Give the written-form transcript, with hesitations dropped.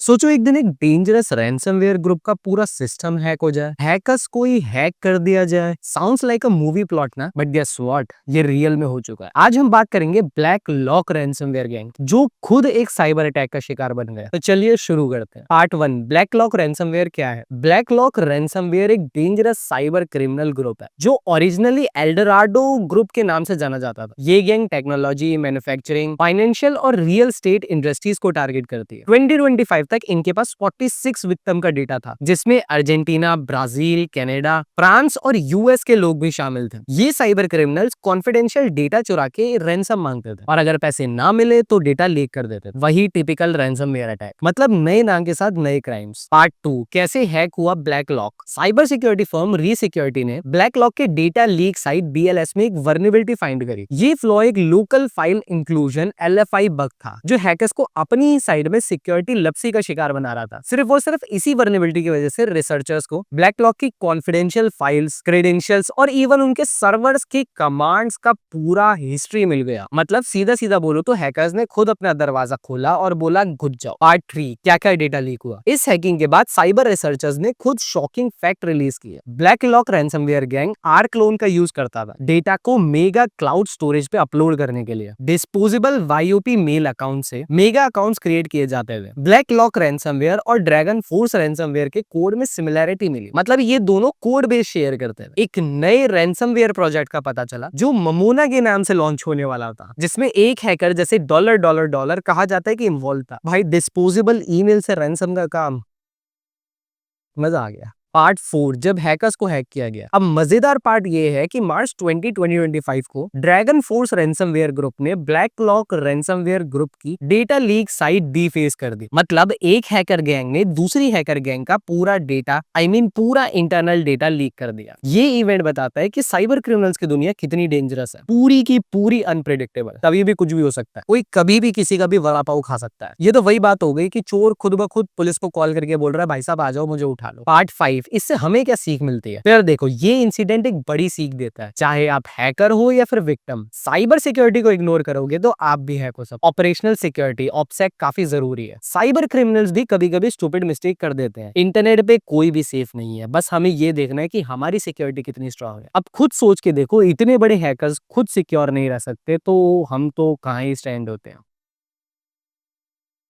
सोचो एक दिन एक डेंजरस रैंसमवेयर ग्रुप का पूरा सिस्टम हैक हो जाए, हैकर्स को ही हैक कर दिया जाए। Sounds like a movie plot ना, बट गेस व्हाट, ये रियल में हो चुका है। आज हम बात करेंगे ब्लैक लॉक रैंसमवेयर गैंग, जो खुद एक साइबर अटैक का शिकार बन गया। तो चलिए शुरू करते हैं। पार्ट 1, ब्लैक लॉक रैंसमवेयर क्या है। ब्लैक लॉक रैंसमवेयर एक डेंजरस साइबर क्रिमिनल ग्रुप है, जो ओरिजिनली एल्डोराडो ग्रुप के नाम से जाना जाता था। ये गैंग टेक्नोलॉजी, मैन्युफैक्चरिंग, फाइनेंशियल और रियल स्टेट इंडस्ट्रीज को टारगेट करती है। 2025 तक इनके पास 46 विक्टिम का डेटा था, जिसमें अर्जेंटीना, ब्राजील, कनाडा, फ्रांस और यूएस के लोग भी शामिल थे। ये साइबर क्रिमिनल्स कॉन्फिडेंशियल डेटा चुरा के रैंसम मांगते थे, और अगर पैसे ना मिले तो डेटा लीक कर देते थे। वही टिपिकल रैंसमवेयर अटैक, मतलब नए नाम के साथ नए क्राइम्स। पार्ट 2, कैसे हैक हुआ Black Lock. Cyber security firm Resecurity ने ब्लैक लॉक के डेटा लीक साइट बीएलएस में एक वर्नेबिलिटी फाइंड करी। ये फ्लॉ एक local file inclusion LFI bug था, जो हैकर्स को अपनी ही साइड में सिक्योरिटी लप्सी का शिकार बना रहा था। सिर्फ इसी वर्नेबिलिटी की वजह से रिसर्चर्स को ब्लैक लॉक की कॉन्फिडेंशियल फाइल्स, क्रेडेंशियल्स और इवन उनके सर्वर्स की कमांड्स का पूरा हिस्ट्री मिल गया। मतलब सीधा सीधा बोलो तो हैकर्स ने खुद अपना दरवाजा खोला और बोला घुस जाओ। पार्ट 3, क्या क्या डेटा लीक हुआ। इस हैकिंग के बाद साइबर रिसर्चर्स ने खुद शॉकिंग फैक्ट रिलीज किए। Black Lock ransomware gang rclone का यूज करता था डेटा को मेगा क्लाउड स्टोरेज पे अपलोड करने के लिए। डिस्पोजेबल वाईओपी मेल अकाउंट से मेगा अकाउंट्स क्रिएट किए जाते थे। ब्लैक लॉक रैंसमवेयर और ड्रैगन फोर्स रैंसमवेयर के कोड में सिमिलैरिटी मिली, मतलब ये दोनों कोड बेस शेयर करते थे। एक नए रैंसमवेयर प्रोजेक्ट का पता चला, जो ममोना के नाम से लॉन्च होने वाला था, जिसमें एक हैकर जैसे डॉलर डॉलर डॉलर कहा जाता है कि इन्वॉल्व था। भाई डिस्पोजेबल ईमेल से रैंसम का काम, मजा आ गया। पार्ट 4, जब हैकर्स को हैक किया गया। अब मजेदार पार्ट ये है कि मार्च 2025 को ड्रैगन फोर्स रैंसमवेयर ग्रुप ने ब्लैक लॉक रैंसमवेयर ग्रुप की डेटा लीक साइट डीफेस कर दी। मतलब एक हैकर गैंग ने दूसरी हैकर गैंग का पूरा डेटा, पूरा इंटरनल डेटा लीक कर दिया। ये इवेंट बताता है कि साइबर क्रिमिनल्स की दुनिया कितनी डेंजरस है, पूरी की पूरी अनप्रेडिक्टेबल। कभी भी कुछ भी हो सकता है, कोई कभी भी किसी का भी वड़ा पाव खा सकता है। ये तो वही बात हो गई कि चोर खुद ब खुद पुलिस को कॉल करके बोल रहा है, भाई साहब आ जाओ, मुझे उठा लो। पार्ट 5, इससे हमें क्या सीख मिलती है। फिर देखो, ये इंसिडेंट एक बड़ी सीख देता है। चाहे आप हैकर हो या फिर विक्टिम, साइबर सिक्योरिटी को इग्नोर करोगे तो आप भी हैक हो सकते। ऑपरेशनल सिक्योरिटी, ऑप्सेक काफी जरूरी है। साइबर क्रिमिनल्स भी कभी कभी स्टूपिड मिस्टेक कर देते हैं। इंटरनेट पे कोई भी सेफ नहीं है, बस हमें ये देखना है कि हमारी सिक्योरिटी कितनी स्ट्रांग है। अब खुद सोच के देखो, इतने बड़े हैकर्स खुद सिक्योर नहीं रह सकते, तो हम तो कहाँ ही स्टैंड होते हैं।